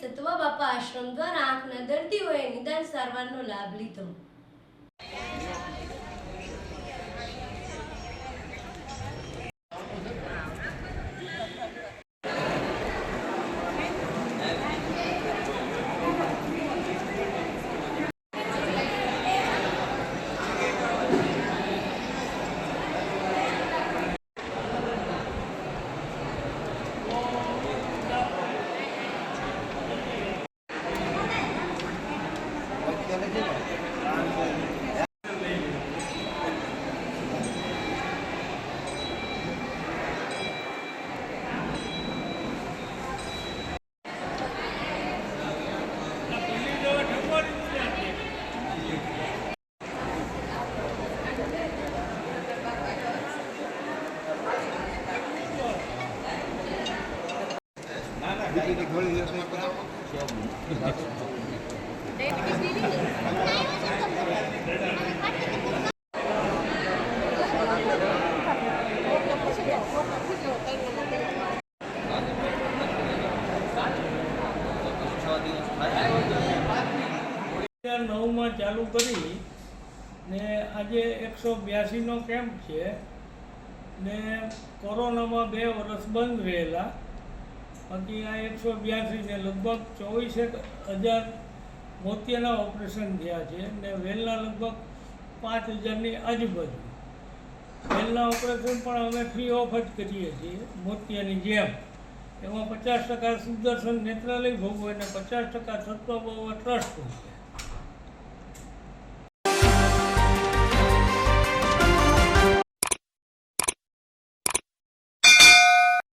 સત્વા બાપા આશ્રમ દ્વારા આંખના દર્દીઓએ નિદાન સારવારનો લાભ લીધો। નવમાં ચાલુ કરી ને આજે 182નો કેમ્પ છે ને કોરોનામાં 2 વર્ષ બંધ રહેલા, બાકી આ 182 ને લગભગ 24,000 મોતિયાના ઓપરેશન થયા છે ને વેલના લગભગ 5,000ની આજુબાજુ। વેલના ઓપરેશન પણ અમે ફ્રી ઓફ જ કરીએ છીએ મોતિયાની જેમ। એમાં 50% સુદર્શન નેત્રાલય ભોગવે અને 50% સત્વા બાબા ટ્રસ્ટ હોય છે।